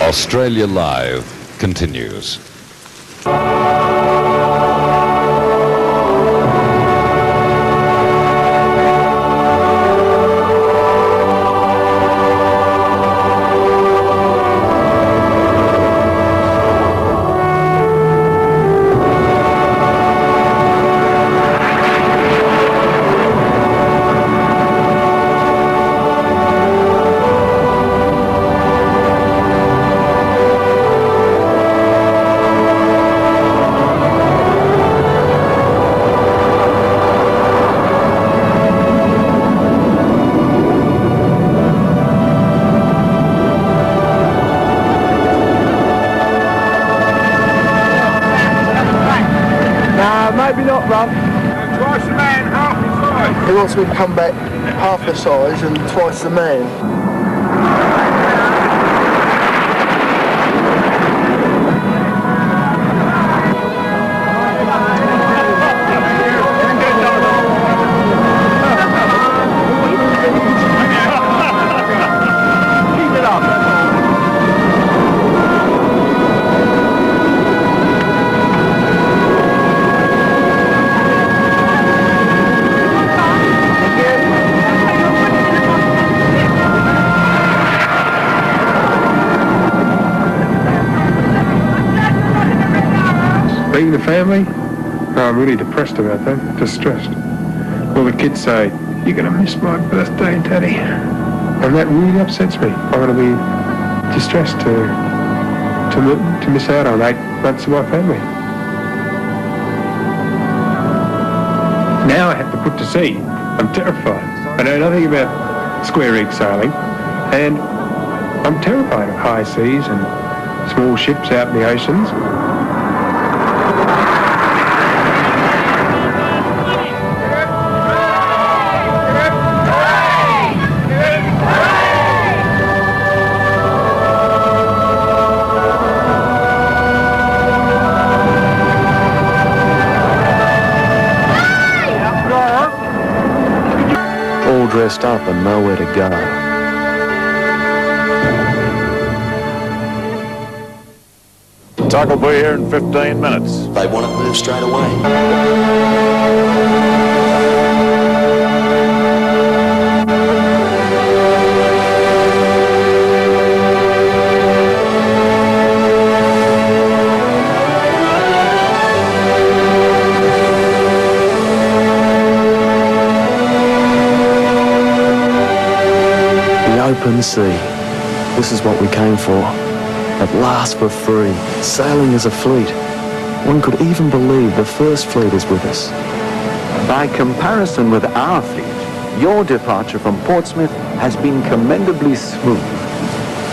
Australia Live continues. Maybe not, Rob. Twice the man, half the size. He wants me to come back half the size and twice the man. Being the family, I'm really depressed about that, distressed. Well, the kids say, "You're going to miss my birthday, Daddy." And that really upsets me. I'm going to be distressed to miss out on 8 months of my family. Now I have to put to sea. I'm terrified. I know nothing about square rig sailing, and I'm terrified of high seas and small ships out in the oceans. All dressed up and nowhere to go. Tug will be here in 15 minutes. They want it moved straight away. Open sea. This is what we came for. At last for free, sailing as a fleet. One could even believe the First Fleet is with us. By comparison with our fleet, your departure from Portsmouth has been commendably smooth,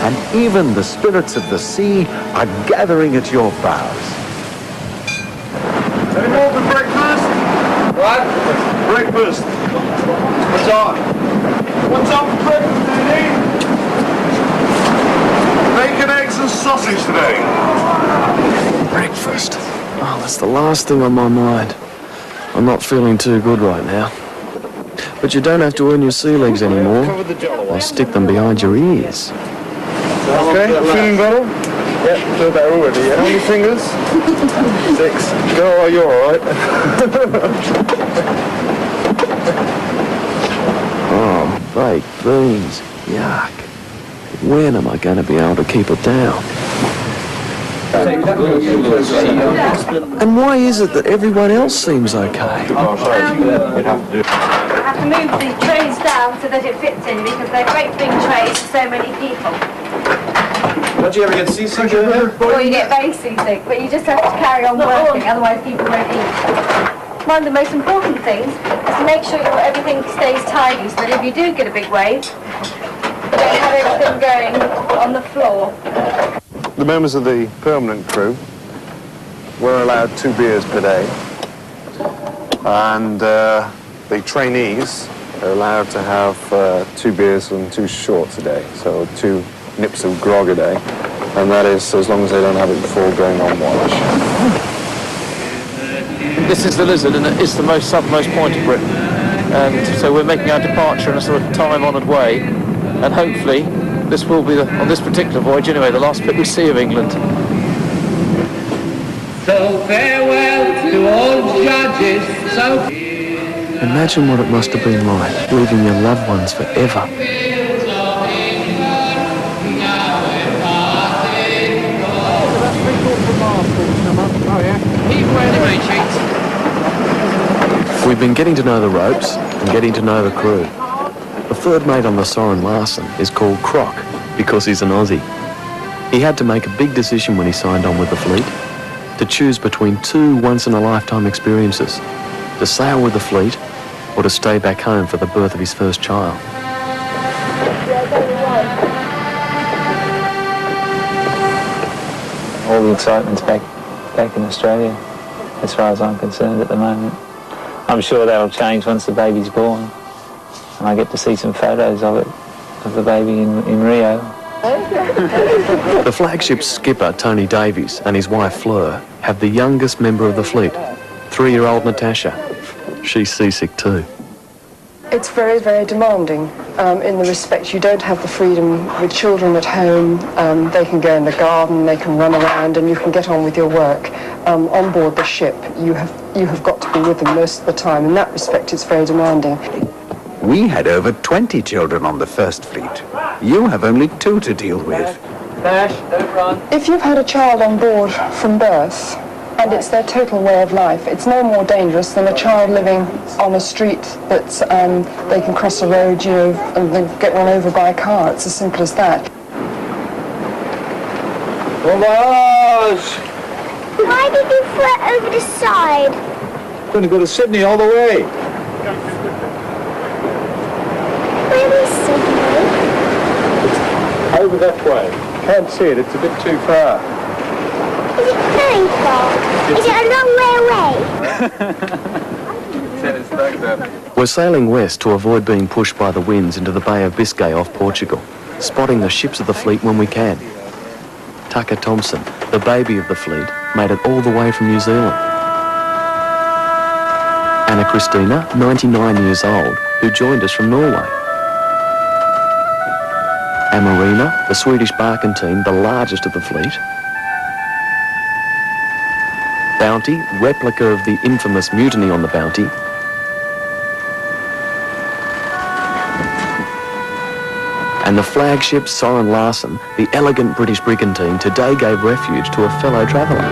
and even the spirits of the sea are gathering at your bows. Any more for breakfast? What? Breakfast. What's on? What's up for breakfast, Danny? Bacon, eggs and sausage today. Breakfast. Oh, that's the last thing on my mind. I'm not feeling too good right now. But you don't have to earn your sea legs anymore. I'll stick them behind your ears. Okay, feeling better? Yep, feel better already. Yeah. How many fingers? 6. Oh, you're alright. Oh, baked beans. Yuck. When am I going to be able to keep it down? And why is it that everyone else seems okay? I have to move the trays down so that it fits in because they're great big trays for so many people. Don't you ever get seasick? Or you get very seasick, but you just have to carry on working, otherwise people won't eat. One of the most important things is to make sure everything stays tidy so that if you do get a big wave, you don't have everything going on the floor. The members of the permanent crew were allowed 2 beers per day, and the trainees are allowed to have 2 beers and 2 shorts a day, so 2 nips of grog a day, and that is as long as they don't have it before going on watch. This is the Lizard, and it's the southernmost point of Britain, and so we're making our departure in a sort of time-honoured way, and hopefully This will be, on this particular voyage anyway, the last bit we see of England. So farewell to old judges, so... Imagine what it must have been like, leaving your loved ones forever. We've been getting to know the ropes and getting to know the crew. The third mate on the Soren Larsen is called Croc because he's an Aussie. He had to make a big decision when he signed on with the fleet, to choose between two once-in-a-lifetime experiences, to sail with the fleet or to stay back home for the birth of his first child. All the excitement's back in Australia, as far as I'm concerned at the moment. I'm sure that'll change once the baby's born, and I get to see some photos of it, of the baby in Rio. The flagship's skipper, Tony Davies, and his wife, Fleur, have the youngest member of the fleet, 3-year-old Natasha. She's seasick too. It's very, very demanding in the respect you don't have the freedom with children at home. They can go in the garden, they can run around, and you can get on with your work. On board the ship, you have got to be with them most of the time. In that respect, it's very demanding. We had over 20 children on the First Fleet. You have only 2 to deal with. Dash, don't run. If you've had a child on board from birth, and it's their total way of life, it's no more dangerous than a child living on a street that they can cross a road, you know, and then get run over by a car. It's as simple as that. Why did you flit over the side? I'm going to go to Sydney all the way. Where is Sydney? Over that way. Can't see it, it's a bit too far. Is it very far? Is it a long way away? We're sailing west to avoid being pushed by the winds into the Bay of Biscay off Portugal, spotting the ships of the fleet when we can. Tucker Thompson, the baby of the fleet, made it all the way from New Zealand. Anna Christina, 99 years old, who joined us from Norway. Amarina, the Swedish barkentine, the largest of the fleet. Bounty, replica of the infamous mutiny on the Bounty. And the flagship Soren Larsen, the elegant British brigantine, today gave refuge to a fellow traveller.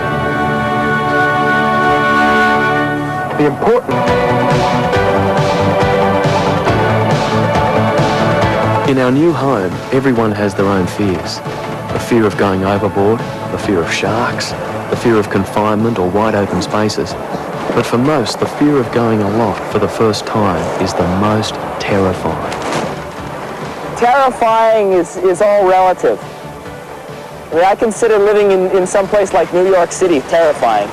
The important... In our new home, everyone has their own fears. The fear of going overboard, the fear of sharks, the fear of confinement or wide open spaces. But for most, the fear of going aloft for the first time is the most terrifying. Terrifying is all relative. I mean, I consider living in some place like New York City terrifying.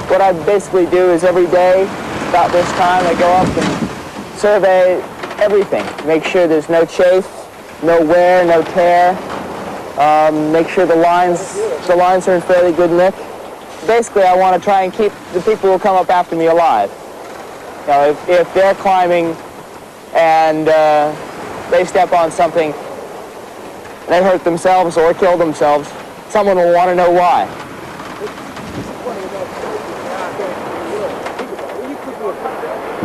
What I basically do is every day, about this time, I go up and survey everything. Make sure there's no chafe, no wear, no tear. Make sure the lines are in fairly good nick. Basically, I want to try and keep the people who come up after me alive. You know, if they're climbing and they step on something, they hurt themselves or kill themselves, someone will want to know why.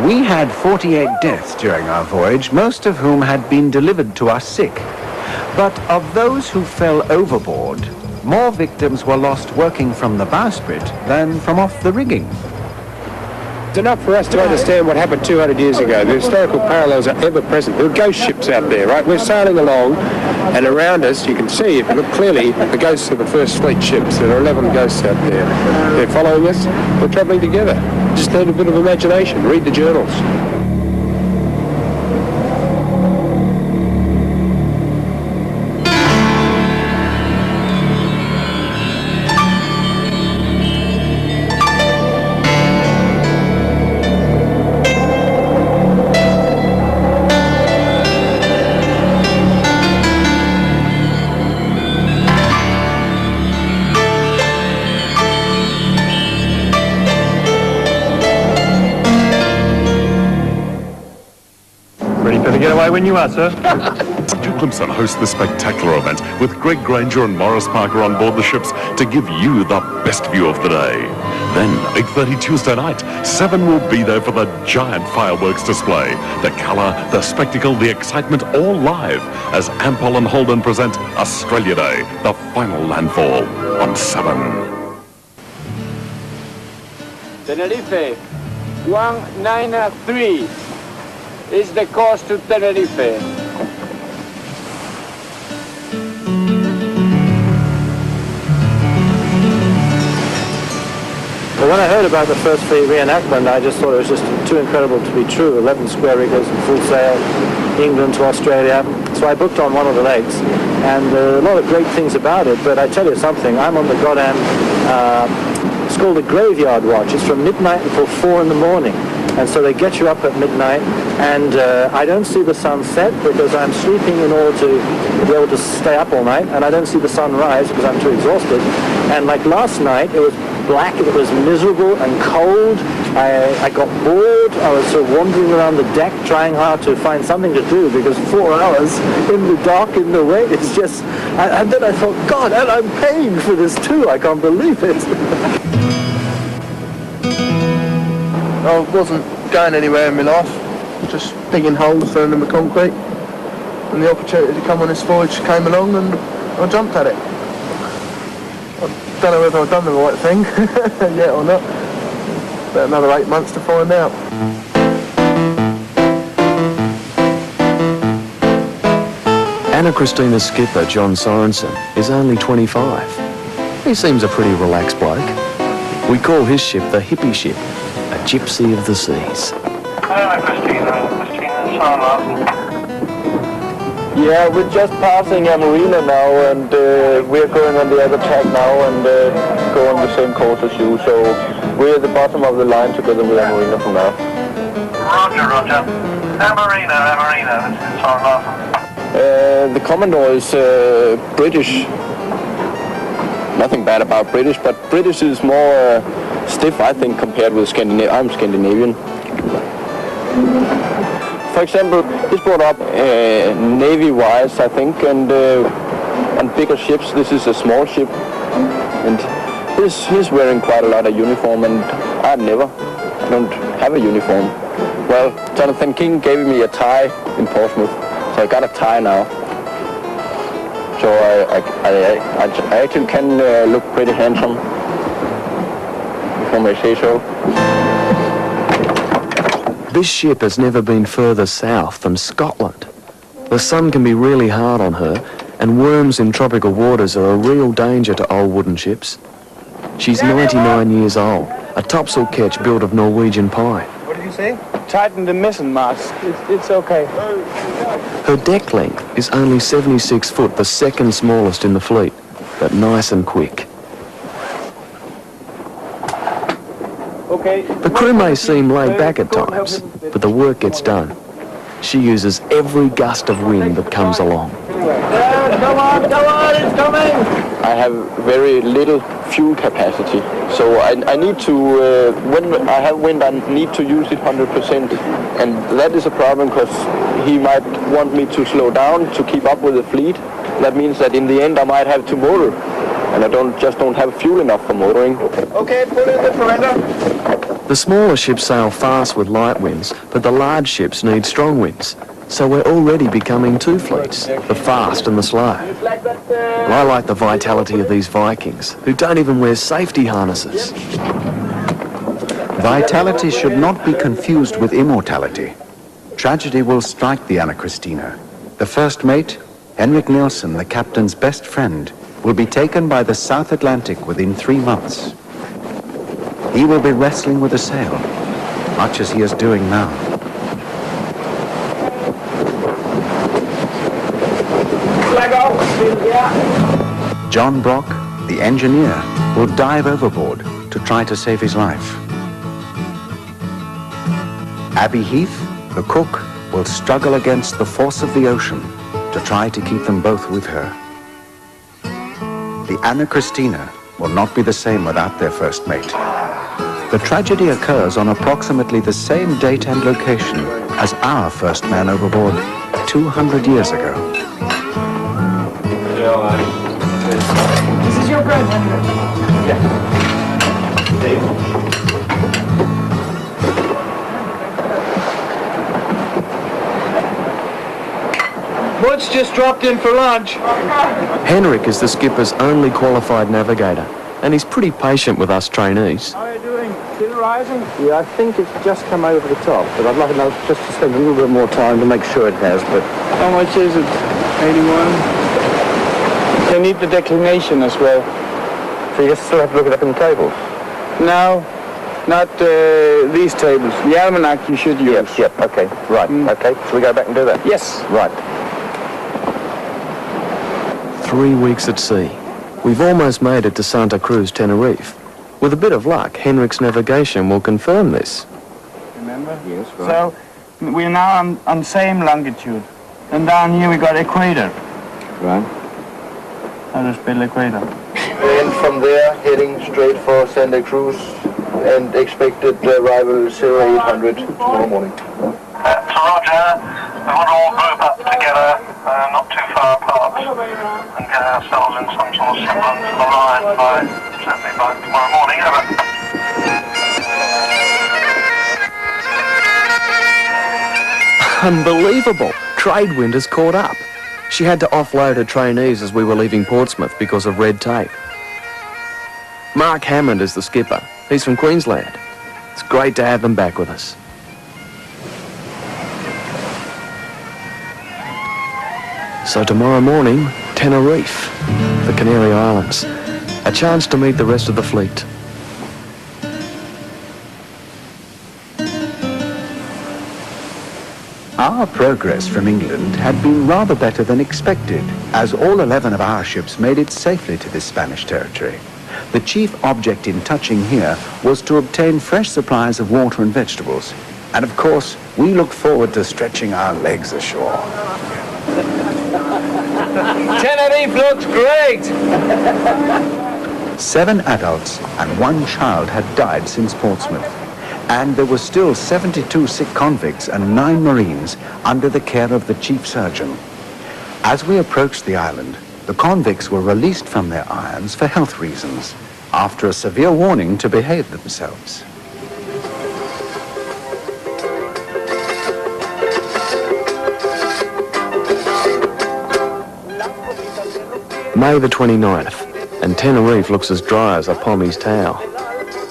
We had 48 deaths during our voyage, most of whom had been delivered to us sick. But of those who fell overboard, more victims were lost working from the bowsprit than from off the rigging. It's enough for us to understand what happened 200 years ago. The historical parallels are ever present. There are ghost ships out there, right? We're sailing along, and around us, you can see, if you look clearly, the ghosts of the First Fleet ships. There are 11 ghosts out there. They're following us. We're travelling together. Just need a bit of imagination. Read the journals. Ready for the getaway when you are, sir. Clemson hosts the spectacular event with Greg Granger and Morris Parker on board the ships to give you the best view of the day. Then, 8:30 Tuesday night, 7 will be there for the giant fireworks display. The colour, the spectacle, the excitement, all live as Ampol and Holden present Australia Day, the final landfall on 7. Tenerife, 193 is the cost to Tenerife. Well, when I heard about the First Fleet reenactment, I just thought it was just too incredible to be true. 11 square riggers in full sail, England to Australia. So I booked on one of the lakes, and there are a lot of great things about it, but I tell you something, I'm on the goddamn, it's called the graveyard watch. It's from midnight until 4 in the morning. And so they get you up at midnight, and I don't see the sun set because I'm sleeping in order to be able to stay up all night, and I don't see the sun rise because I'm too exhausted. And like last night, it was black, it was miserable and cold. I got bored. I was sort of wandering around the deck trying hard to find something to do because 4 hours in the dark in the rain, it's just... And then I thought, God, and I'm paying for this too. I can't believe it. I wasn't going anywhere in my life, just digging holes, filling them with concrete. And the opportunity to come on this voyage came along and I jumped at it. I don't know whether I've done the right thing yet or not. But another 8 months to find out. Anna Christina's skipper, John Sorensen, is only 25. He seems a pretty relaxed bloke. We call his ship the hippie ship, a gypsy of the seas. Hello, Christina. Yeah, we're just passing Marina now, and we're going on the other tack now and go on the same course as you. So we're at the bottom of the line together with Marina from now. Roger. Marina, this is Sean Larson. The Commodore is British. Nothing bad about British, but British is more stiff, I think, compared with Scandinavian. I'm Scandinavian. For example, he's brought up Navy-wise, I think, and on bigger ships. This is a small ship, and he's wearing quite a lot of uniform, and I don't have a uniform. Well, Jonathan King gave me a tie in Portsmouth, so I got a tie now. So I actually can look pretty handsome, if I may say so. This ship has never been further south than Scotland. The sun can be really hard on her, and worms in tropical waters are a real danger to old wooden ships. She's 99 years old, a topsail ketch built of Norwegian pine. What did you say? Tighten the mizzen mast. It's okay. Her deck length is only 76 foot, the second smallest in the fleet, but nice and quick. The crew may seem laid back at times, but the work gets done. She uses every gust of wind that comes along. Come on, it's coming! I have very little fuel capacity, so I need to, when I have wind, I need to use it 100%. And that is a problem because he might want me to slow down to keep up with the fleet. That means that in the end I might have to motor. And I don't have fuel enough for motoring. Okay, put in the preventer. The smaller ships sail fast with light winds, but the large ships need strong winds. So we're already becoming two fleets, the fast and the slow. Well, I like the vitality of these Vikings, who don't even wear safety harnesses. Vitality should not be confused with immortality. Tragedy will strike the Anna Christina. The first mate, Henrik Nielsen, the captain's best friend, will be taken by the South Atlantic within 3 months. He will be wrestling with a sail, much as he is doing now. John Brock, the engineer, will dive overboard to try to save his life. Abby Heath, the cook, will struggle against the force of the ocean to try to keep them both with her. The Anna Christina will not be the same without their first mate. The tragedy occurs on approximately the same date and location as our first man overboard 200 years ago. This is your bread, Henry. Woods just dropped in for lunch. Henrik is the skipper's only qualified navigator, and he's pretty patient with us trainees. How are you doing? Still rising? Yeah, I think it's just come over the top, but I'd like to know just to spend a little bit more time to make sure it has, but... How much is it? 81? They need the declination as well. So you still have to look it up in the tables? No, not these tables. The almanac you should use. Yep, okay, right, okay. Shall we go back and do that? Yes. Right. 3 weeks at sea. We've almost made it to Santa Cruz, Tenerife. With a bit of luck, Henrik's navigation will confirm this. Remember? Yes, right. So, we're now on same longitude. And down here we got equator. Right. I'll just spell equator. And from there, heading straight for Santa Cruz and expected arrival 0800 tomorrow morning. Roger, we want to all group up together, not too far apart, and get ourselves in some sort of semblance of a line certainly by tomorrow morning. Over. Unbelievable! Trade wind has caught up. She had to offload her trainees as we were leaving Portsmouth because of red tape. Mark Hammond is the skipper. He's from Queensland. It's great to have them back with us. So tomorrow morning, Tenerife, the Canary Islands. A chance to meet the rest of the fleet. Our progress from England had been rather better than expected, as all 11 of our ships made it safely to this Spanish territory. The chief object in touching here was to obtain fresh supplies of water and vegetables. And of course, we look forward to stretching our legs ashore. Tenerife looks great! 7 adults and 1 child had died since Portsmouth. And there were still 72 sick convicts and 9 Marines under the care of the chief surgeon. As we approached the island, the convicts were released from their irons for health reasons, after a severe warning to behave themselves. May the 29th, and Tenerife looks as dry as a Pommy's towel.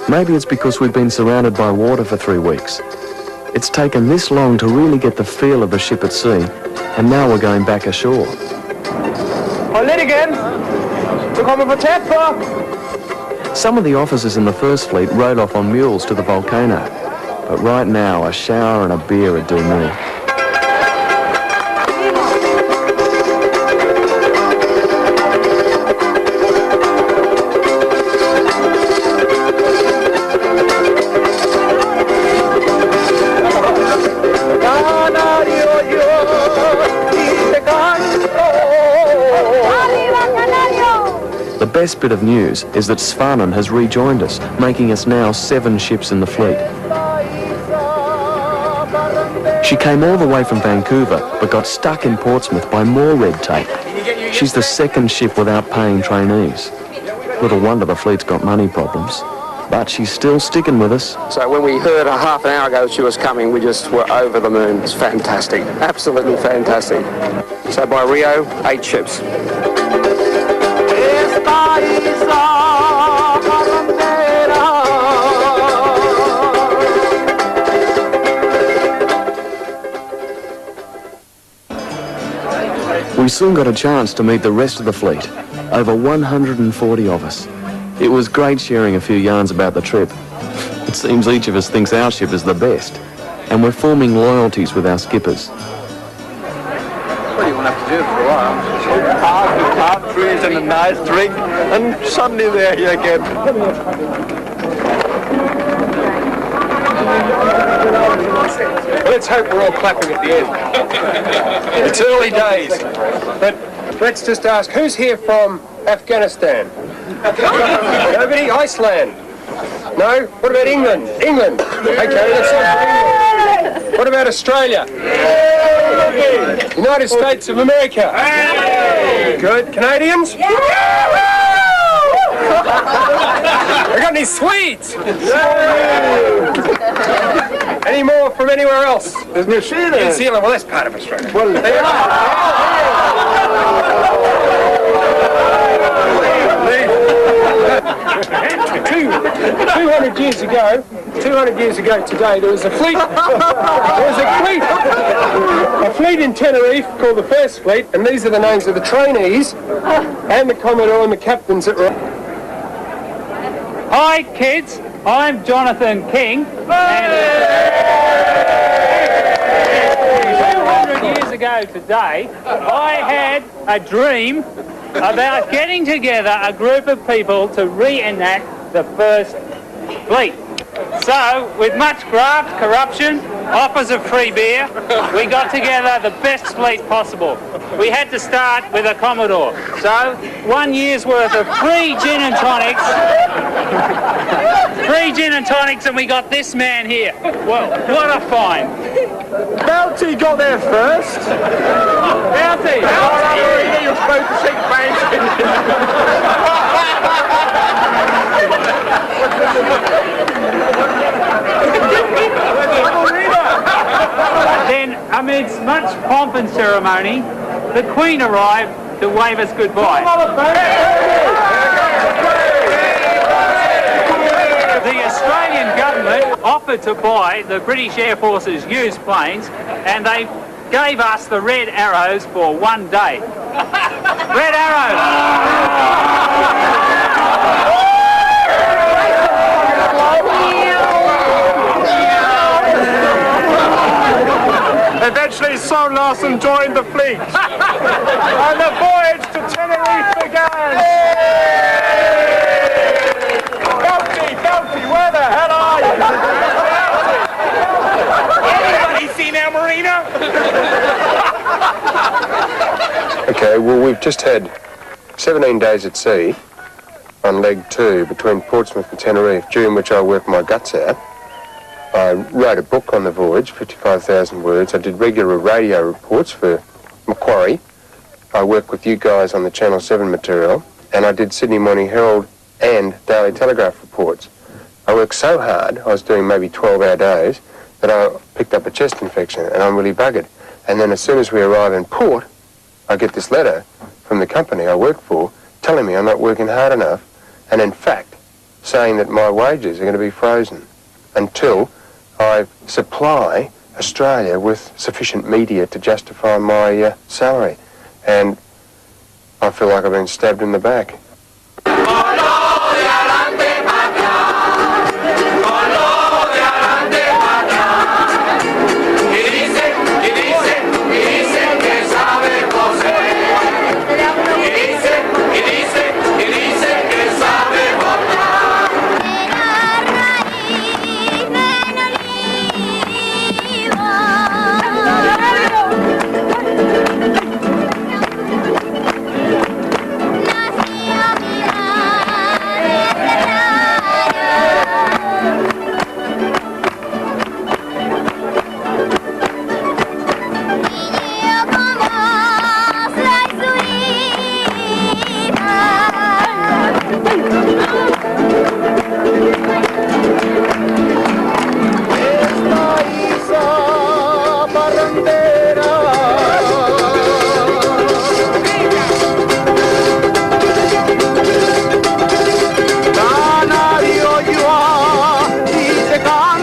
Maybe it's because we've been surrounded by water for 3 weeks. It's taken this long to really get the feel of the ship at sea, and now we're going back ashore. Hold it again! We're coming for Tepper! Some of the officers in the First Fleet rode off on mules to the volcano, but right now a shower and a beer would do me. The best bit of news is that Svanen has rejoined us, making us now 7 ships in the fleet. She came all the way from Vancouver, but got stuck in Portsmouth by more red tape. She's the 2nd ship without paying trainees. Little wonder the fleet's got money problems. But she's still sticking with us. So when we heard her half an hour ago she was coming, we just were over the moon. It's fantastic, absolutely fantastic. So by Rio, 8 ships. We soon got a chance to meet the rest of the fleet, over 140 of us. It was great sharing a few yarns about the trip. It seems each of us thinks our ship is the best, and we're forming loyalties with our skippers. What do you want to have to do for a while? Palm trees and a nice drink, and suddenly they're here again. Let's hope we're all clapping at the end. It's early days. But let's just ask, who's here from Afghanistan? Nobody? Iceland? No? What about England? England? Okay, let's What about Australia? United States of America? Good. Canadians? We got any Swedes? Any more from anywhere else? There's New Zealand. New Zealand, well, that's part of Australia. Well, they are. 200 years ago today, there was a fleet. A fleet in Tenerife called the First Fleet, and these are the names of the trainees and the Commodore and the captains that were. Hi kids, I'm Jonathan King. 200 years ago today, I had a dream about getting together a group of people to reenact the First Fleet. So, with much graft, corruption, offers of free beer, we got together the best fleet possible. We had to start with a Commodore. So, 1 year's worth of free gin and tonics. Free gin and tonics, and we got this man here. Well, what a find. Bounty got there first. Bounty! You're supposed to shake hands. Then, amidst much pomp and ceremony, the Queen arrived to wave us goodbye. The Australian government offered to buy the British Air Force's used planes, and they gave us the Red Arrows for 1 day. Red Arrows! Eventually, Søren Larsen joined the fleet, and the voyage to Tenerife began. Bounty, where the hell are you? Anybody seen our marina? Okay, well, we've just had 17 days at sea on leg 2 between Portsmouth and Tenerife, during which I worked my guts out. I wrote a book on the voyage, 55,000 words. I did regular radio reports for Macquarie. I worked with you guys on the Channel 7 material, and I did Sydney Morning Herald and Daily Telegraph reports. I worked so hard, I was doing maybe 12-hour days, that I picked up a chest infection, and I'm really buggered. And then as soon as we arrive in port, I get this letter from the company I work for telling me I'm not working hard enough, and in fact, saying that my wages are going to be frozen until I supply Australia with sufficient media to justify my salary. And I feel like I've been stabbed in the back.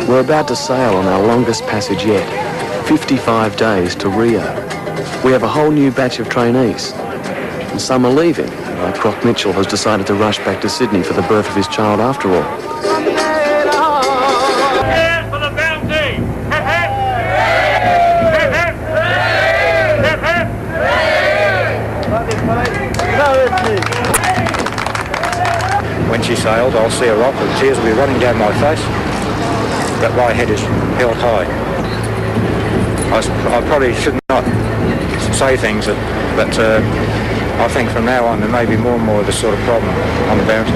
We're about to sail on our longest passage yet, 55 days to Rio. We have a whole new batch of trainees, and some are leaving. Like Croc Mitchell has decided to rush back to Sydney for the birth of his child after all. Hand for the bounty! Hip hip! Hip hip! When she sailed, I'll see her off, and tears will be running down my face. But my head is held high. I probably should not say things that I think from now on there may be more and more of this sort of problem on the Bounty.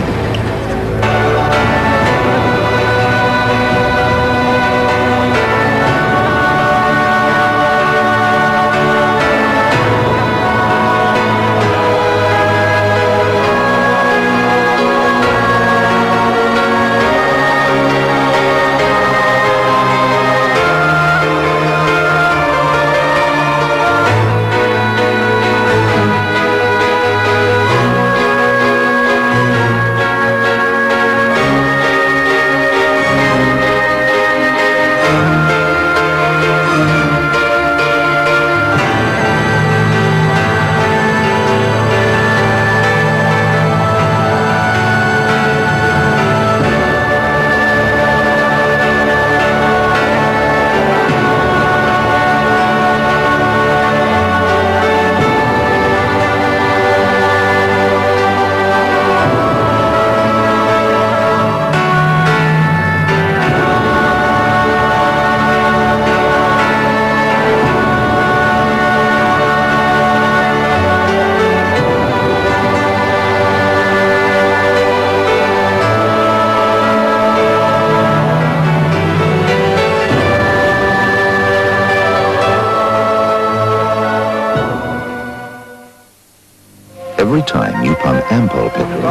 every time you pump ample petrol.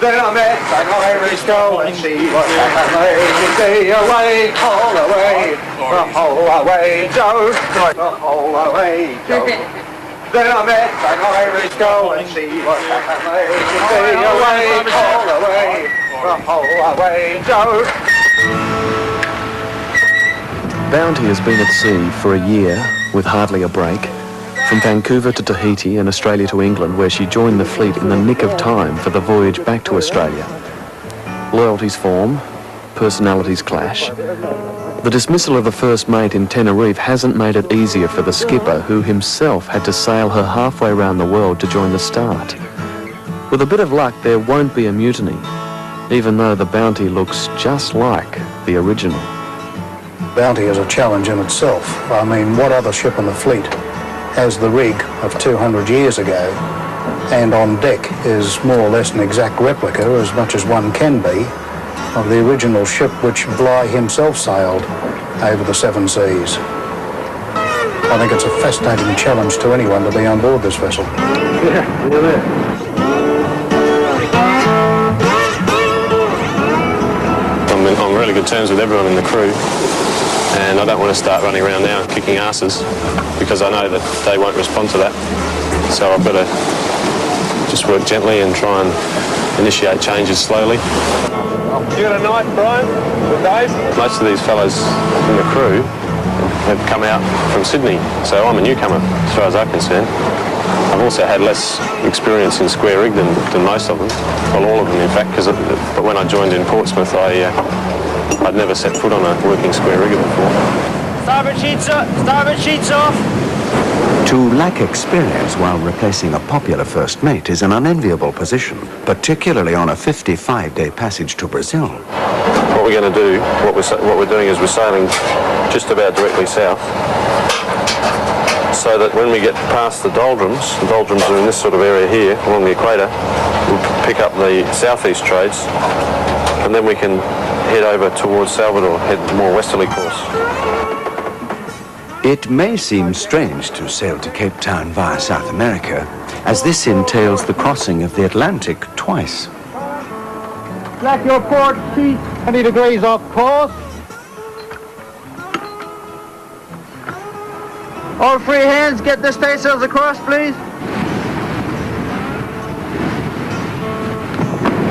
Then I met an Irish girl and she was amazing. Away, all the way, the whole way, Joe, the whole way, Joe. Then I met an Irish girl and she was amazing. Away, all the way, the whole way, Joe. Bounty has been at sea for a year with hardly a break. From Vancouver to Tahiti and Australia to England, where she joined the fleet in the nick of time for the voyage back to Australia. Loyalties form, personalities clash. The dismissal of the first mate in Tenerife hasn't made it easier for the skipper, who himself had to sail her halfway around the world to join the start. With a bit of luck, there won't be a mutiny, even though the Bounty looks just like the original. Bounty is a challenge in itself. I mean, what other ship in the fleet has the rig of 200 years ago, and on deck is more or less an exact replica, as much as one can be, of the original ship which Bligh himself sailed over the seven seas. I think it's a fascinating challenge to anyone to be on board this vessel. Yeah, you're there. I'm on really good terms with everyone in the crew, and I don't want to start running around now and kicking asses, because I know that they won't respond to that. So I've got to just work gently and try and initiate changes slowly. You got a knife, Brian? With Dave? Most of these fellows in the crew have come out from Sydney, so I'm a newcomer as far as I'm concerned. I've also had less experience in square rig than most of them. Well, all of them, in fact, but when I joined in Portsmouth, I'd never set foot on a working square rigger before. Starboard sheets up! Starboard sheets off! To lack experience while replacing a popular first mate is an unenviable position, particularly on a 55-day passage to Brazil. What we're going to do, what we're doing is we're sailing just about directly south, so that when we get past the doldrums are in this sort of area here along the equator, we'll pick up the southeast trades, and then we can head over towards Salvador, head more westerly course. It may seem strange to sail to Cape Town via South America, as this entails the crossing of the Atlantic twice. Slack your port sheet 20 degrees off course. All free hands, get the staysails across, please.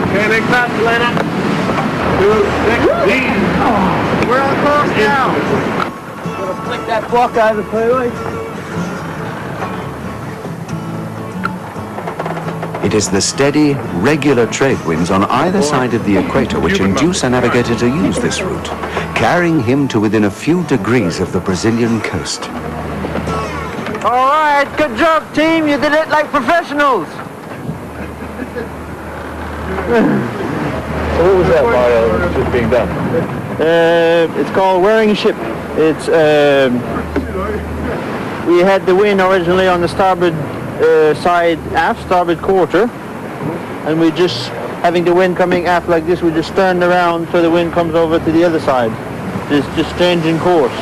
Okay, make fast, Leonard. 216. We're on course now. Gonna flick that block over, please. It is the steady, regular trade winds on either side of the equator which induce a navigator to use this route, carrying him to within a few degrees of the Brazilian coast. All right, good job, team. You did it like professionals. So what was that while just being done? It's called wearing ship. It's we had the wind originally on the starboard side aft, starboard quarter, and we just having the wind coming aft like this, we just turned around so the wind comes over to the other side. It's just changing course.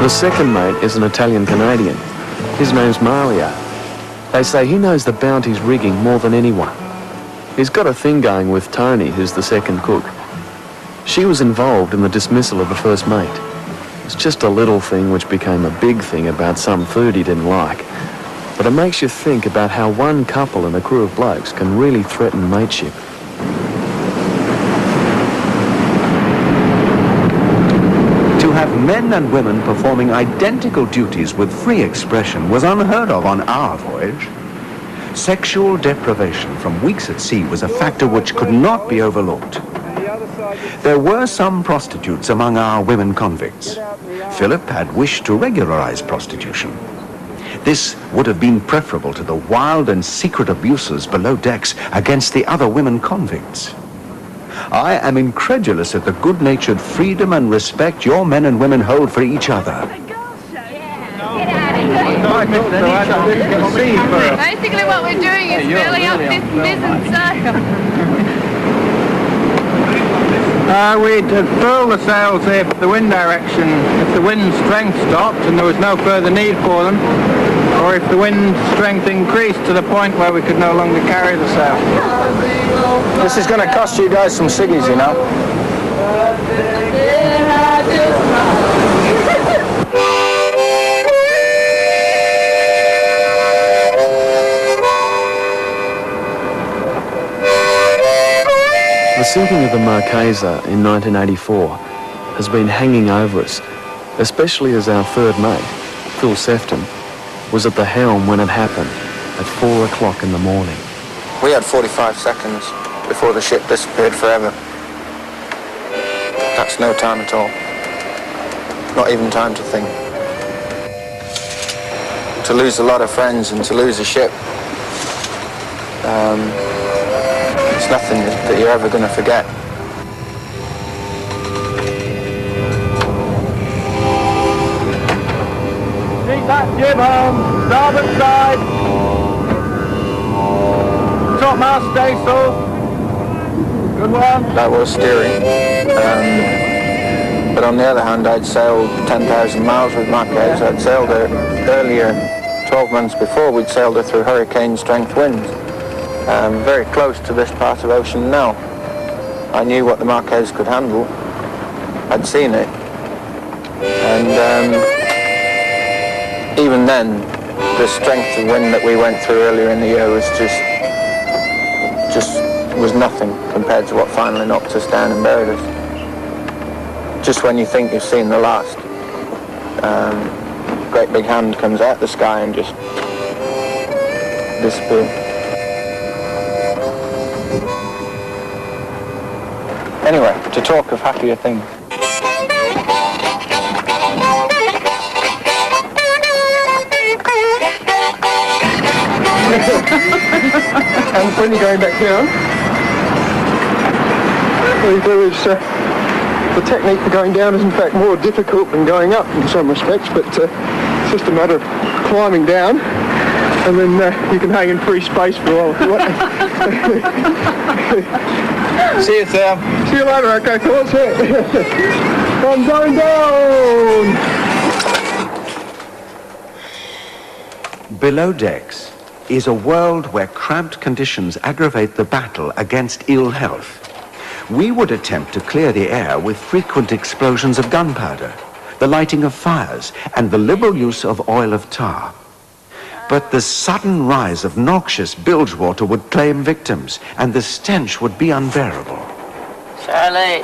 The second mate is an Italian-Canadian. His name's Mario. They say he knows the Bounty's rigging more than anyone. He's got a thing going with Tony, who's the second cook. She was involved in the dismissal of the first mate. It's just a little thing which became a big thing about some food he didn't like. But it makes you think about how one couple and a crew of blokes can really threaten mateship. To have men and women performing identical duties with free expression was unheard of on our voyage. Sexual deprivation from weeks at sea was a factor which could not be overlooked. There were some prostitutes among our women convicts. Philip had wished to regularize prostitution. This would have been preferable to the wild and secret abuses below decks against the other women convicts. I am incredulous at the good-natured freedom and respect your men and women hold for each other. Basically what we're doing is filling up this mizzen circle. We'd furl the sails if the wind direction, if the wind strength stopped and there was no further need for them, or if the wind strength increased to the point where we could no longer carry the sail. This is going to cost you guys some ciggies, you know. The sinking of the Marquesa in 1984 has been hanging over us, especially as our third mate, Phil Sefton, was at the helm when it happened at 4 o'clock in the morning. We had 45 seconds before the ship disappeared forever. That's no time at all. Not even time to think. To lose a lot of friends and to lose a ship, it's nothing that you're ever going to forget. Keep that jib on, starboard side. Topmast staysail. Good one. That was steering. But on the other hand, I'd sailed 10,000 miles with Marquez. I'd sailed her earlier, 12 months before, we'd sailed her through hurricane strength winds. Very close to this part of ocean now. I knew what the Marquez could handle. I'd seen it. And even then, the strength of wind that we went through earlier in the year was just was nothing compared to what finally knocked us down and buried us. Just when you think you've seen the last, great big hand comes out the sky and just disappears. Anyway, to talk of happier things. And when you're going back down, what you do is the technique for going down is in fact more difficult than going up in some respects, but it's just a matter of climbing down, and then you can hang in free space for a while if you want. See you, Sam. See you later, okay, thoughts. I'm going down! Below decks is a world where cramped conditions aggravate the battle against ill health. We would attempt to clear the air with frequent explosions of gunpowder, the lighting of fires, and the liberal use of oil of tar. But the sudden rise of noxious bilge water would claim victims, and the stench would be unbearable. Charlie.